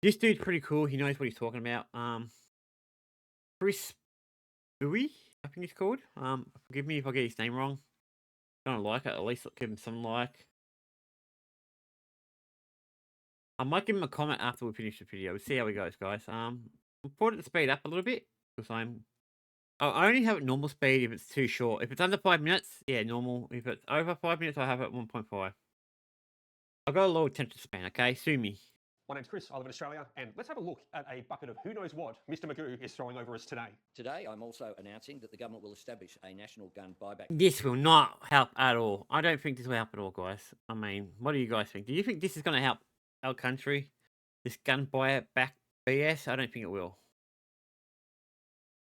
This dude's pretty cool. He knows what he's talking about. Chris Booy, I think he's called. Forgive me if I get his name wrong. Don't like it. At least give him some like. I might give him a comment after we finish the video. We'll see how it goes, guys. We'll put it to speed up a little bit because I only have it normal speed if it's too short. If it's under 5 minutes, yeah, normal. If it's over 5 minutes, I have it at 1.5. I've got a low attention span. Okay, sue me. My name's Chris, I live in Australia, and let's have a look at a bucket of who knows what Mr. Magoo is throwing over us today. Today, I'm also announcing that the government will establish a national gun buyback. This will not help at all. I don't think this will help at all, guys. I mean, what do you guys think? Do you think this is going to help our country? This gun buyback BS? I don't think it will.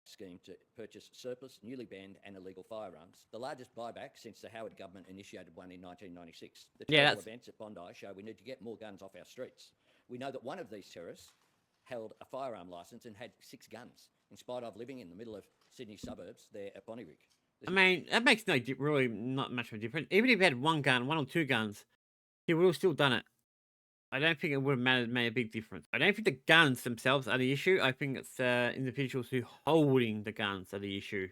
Scheme to purchase surplus, newly banned and illegal firearms, the largest buyback since the Howard government initiated one in 1996. The terrible events at Bondi show we need to get more guns off our streets. We know that one of these terrorists held a firearm licence and had 6 guns, in spite of living in the middle of Sydney suburbs there at Bonnyrigg. I mean, that makes really not much of a difference. Even if he had one gun, 1 or 2 guns, he would have still done it. I don't think it would have made a big difference. I don't think the guns themselves are the issue. I think it's individuals who holding the guns are the issue.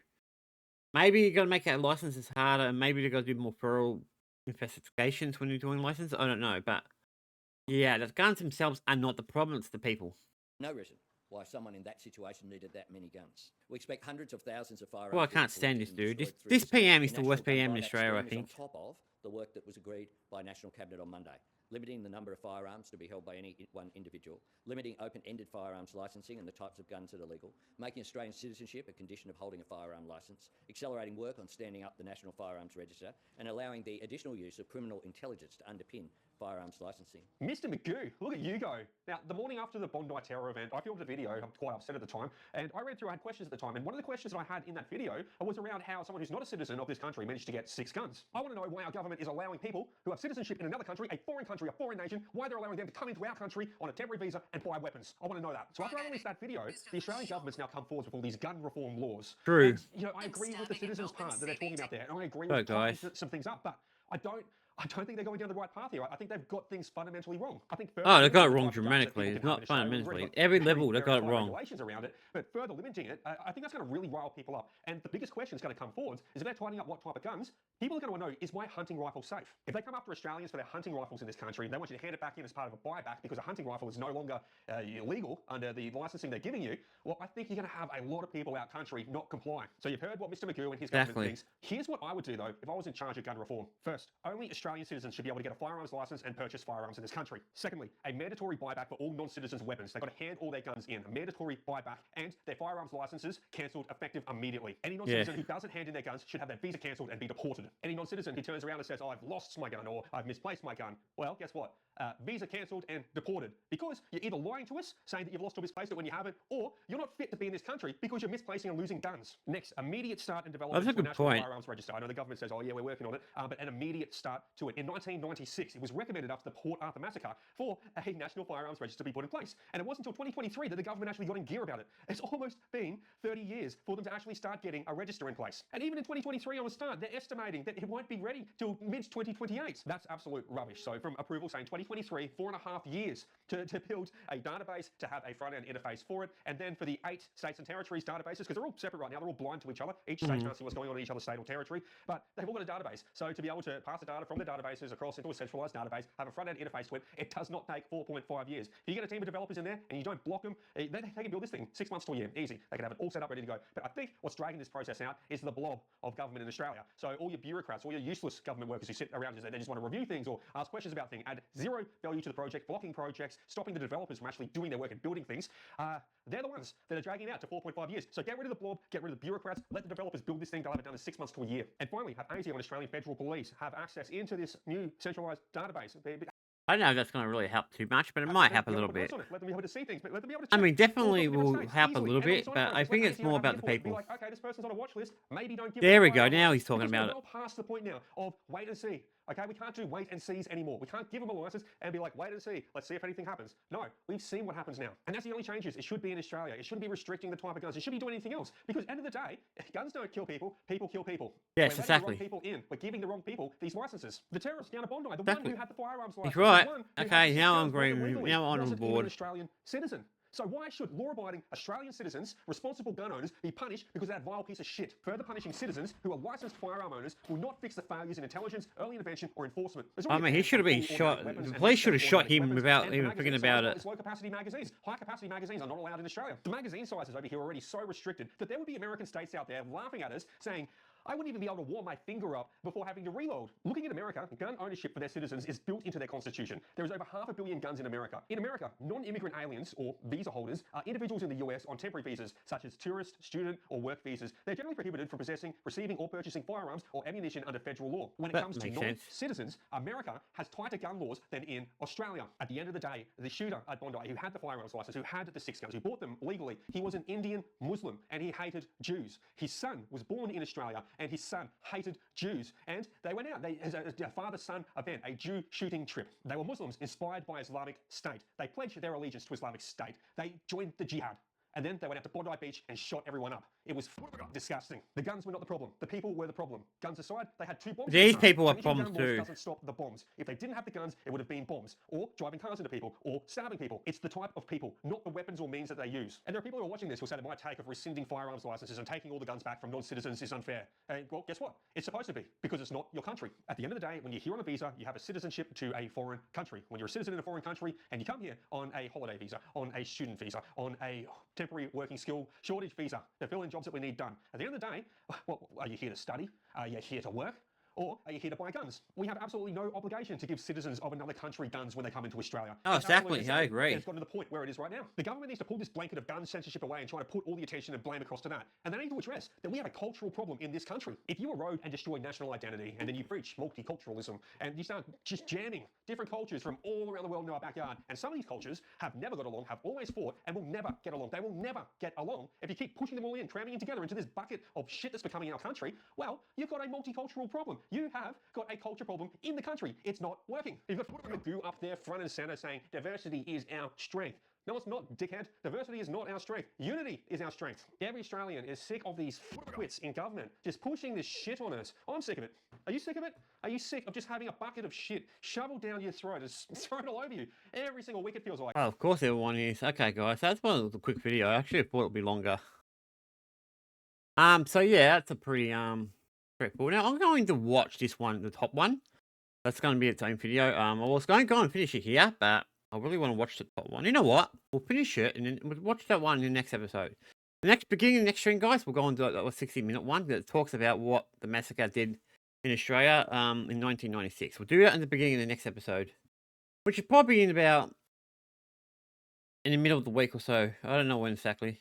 Maybe you got to make our licenses harder, and maybe you got to do more thorough investigations when you're doing license. I don't know, but yeah, the guns themselves are not the problem. It's the people. No reason why someone in that situation needed that many guns. We expect hundreds of thousands of firearms. Well, I can't stand this dude. This PM is the worst PM in Australia, I think. On top of the work that was agreed by National Cabinet on Monday, limiting the number of firearms to be held by any one individual, limiting open-ended firearms licensing and the types of guns that are legal, making Australian citizenship a condition of holding a firearm licence, accelerating work on standing up the National Firearms Register, and allowing the additional use of criminal intelligence to underpin firearms licensing. Mr. Magoo, look at you go. Now, the morning after the Bondi terror event, I filmed a video, I'm quite upset at the time, and I read through, I had questions at the time, and one of the questions that I had in that video was around how someone who's not a citizen of this country managed to get 6 guns. I want to know why our government is allowing people who have citizenship in another country, a foreign nation, why they're allowing them to come into our country on a temporary visa and buy weapons. I want to know that. So after I released that video, the Australian government's now come forward with all these gun reform laws. True. And, you know, I agree with the citizens part that they're talking about there, and I agree with tightening some things up, but I don't think they're going down the right path here. I think they've got things fundamentally wrong. I think they got it wrong dramatically. It's not fundamentally. Every level, they got it wrong. Regulations around it, but further limiting it, I think that's going to really rile people up. And the biggest question that's going to come forward is if they're tightening up what type of guns, people are going to know, is my hunting rifle safe? If they come after Australians for their hunting rifles in this country, they want you to hand it back in as part of a buyback because a hunting rifle is no longer illegal under the licensing they're giving you, well, I think you're going to have a lot of people out country not complying. So you've heard what Mr. Magoo and his government thinks. Here's what I would do, though, if I was in charge of gun reform. First, only Australian citizens should be able to get a firearms license and purchase firearms in this country. Secondly, a mandatory buyback for all non-citizens' weapons. They've got to hand all their guns in. A mandatory buyback and their firearms licenses cancelled effective immediately. Any non-citizen who doesn't hand in their guns should have their visa cancelled and be deported. Any non-citizen who turns around and says, oh, I've lost my gun or I've misplaced my gun, well, guess what? Visa cancelled and deported because you're either lying to us, saying that you've lost or misplaced it when you haven't, or you're not fit to be in this country because you're misplacing and losing guns. Next, immediate start and development to a national firearms register. I know the government says, oh yeah, we're working on it, but an immediate start to it. In 1996, it was recommended after the Port Arthur massacre for a national firearms register to be put in place. And it wasn't until 2023 that the government actually got in gear about it. It's almost been 30 years for them to actually start getting a register in place. And even in 2023 on the start, they're estimating that it won't be ready till mid-2028. That's absolute rubbish. So from approval saying 2023, 4.5 years to build a database, to have a front-end interface for it, and then for the 8 states and territories databases, because they're all separate right now, they're all blind to each other. Each state can't see what's going on in each other's state or territory, but they've all got a database. So to be able to pass the data from the databases across into a centralized database, have a front-end interface to it, it does not take 4.5 years. If you get a team of developers in there and you don't block them, they can build this thing 6 months to a year, easy. They can have it all set up, ready to go. But I think what's dragging this process out is the blob of government in Australia. So all your bureaucrats, all your useless government workers who sit around and they just want to review things or ask questions about things, add zero value to the project, blocking projects, stopping the developers from actually doing their work and building things, they're the ones that are dragging it out to 4.5 years. So get rid of the blob, get rid of the bureaucrats, let the developers build this thing, they'll have it done in 6 months to a year. And finally, have ASIO and Australian Federal Police have access into this new centralised database. I don't know if that's going to really help too much, but it might help a little bit. Let them be able to see things, but let them be able to I mean, definitely will help a little bit, but I think it's more about the people. Okay, this person's on a watch list. Maybe don't give There we go. Now he's talking about it. Well past the point now of wait and see. Okay, we can't do wait and sees anymore. We can't give them a license and be like, wait and see. Let's see if anything happens. No, we've seen what happens now. And that's the only changes. It should be in Australia. It shouldn't be restricting the type of guns. It shouldn't be doing anything else. Because at the end of the day, guns don't kill people. People kill people. Yes, We're letting exactly. the wrong people in. We're giving the wrong people these licenses. The terrorist down at Bondi, the Exactly. one who had the firearms license. He's right. The one who Okay, had now guns I'm agreeing bought with you. legally, Now I'm on wasn't even board. an Australian citizen. So why should law-abiding Australian citizens, responsible gun owners, be punished because of that vile piece of shit? Further punishing citizens who are licensed firearm owners will not fix the failures in intelligence, early intervention, or enforcement. I mean, he should have been shot. The police should have shot him without even thinking about it. Low-capacity magazines. High-capacity magazines are not allowed in Australia. The magazine sizes over here are already so restricted that there would be American states out there laughing at us, saying, I wouldn't even be able to warm my finger up before having to reload. Looking at America, gun ownership for their citizens is built into their constitution. There is over 500 million guns in America. In America, non-immigrant aliens or visa holders are individuals in the US on temporary visas, such as tourist, student, or work visas. They're generally prohibited from possessing, receiving, or purchasing firearms or ammunition under federal law. When it That comes to makes sense. non-citizens, America has tighter gun laws than in Australia. At the end of the day, the shooter at Bondi, who had the firearms license, who had the 6 guns, who bought them legally, he was an Indian Muslim and he hated Jews. His son was born in Australia and his son hated Jews, and they went out. As a father-son event, a Jew shooting trip. They were Muslims inspired by Islamic State. They pledged their allegiance to Islamic State. They joined the jihad. And then they went out to Bondi Beach and shot everyone up. It was disgusting. The guns were not the problem. The people were the problem. Guns aside, they had 2 bombs. These people are Finishing problems gun laws too. doesn't stop the bombs. If they didn't have the guns, it would have been bombs, or driving cars into people, or stabbing people. It's the type of people, not the weapons or means that they use. And there are people who are watching this who say that my take of rescinding firearms licenses and taking all the guns back from non-citizens is unfair. And well, guess what? It's supposed to be, because it's not your country. At the end of the day, when you're here on a visa, you have a citizenship to a foreign country. When you're a citizen in a foreign country and you come here on a holiday visa, on a student visa, on a temporary working skill shortage visa to fill in jobs that we need done. At the end of the day, well, are you here to study? Are you here to work? Or are you here to buy guns? We have absolutely no obligation to give citizens of another country guns when they come into Australia. Oh, It's exactly. absolutely I insane. agree. And it's gotten to the point where it is right now. The government needs to pull this blanket of gun censorship away and try to put all the attention and blame across to that. And they need to address that we have a cultural problem in this country. If you erode and destroy national identity, and then you preach multiculturalism, and you start just jamming different cultures from all around the world in our backyard, and some of these cultures have never got along, have always fought, and will never get along. They will never get along if you keep pushing them all in, cramming them together into this bucket of shit that's becoming our country. Well, you've got a multicultural problem. You have got a culture problem in the country. It's not working. You've got Magoo up there front and center saying diversity is our strength. No, it's not, dickhead. Diversity is not our strength. Unity is our strength. Every Australian is sick of these twits in government just pushing this shit on us. I'm sick of it. Are you sick of it? Are you sick of just having a bucket of shit shoveled down your throat, just thrown all over you every single week? It feels like. Oh, of course everyone is. Okay, guys, that's one of the quick video. I actually thought it'd be longer. So yeah, that's a pretty straightforward. Now I'm going to watch this one, the top one. That's going to be its own video. I was going to go and finish it here, but I really want to watch the top one. You know what? We'll finish it and then we'll watch that one in the next episode. Beginning of the next stream, guys, we'll go on to that 60-minute one that talks about what the massacre did in Australia in 1996. We'll do that in the beginning of the next episode, which is probably in the middle of the week or so. I don't know when exactly.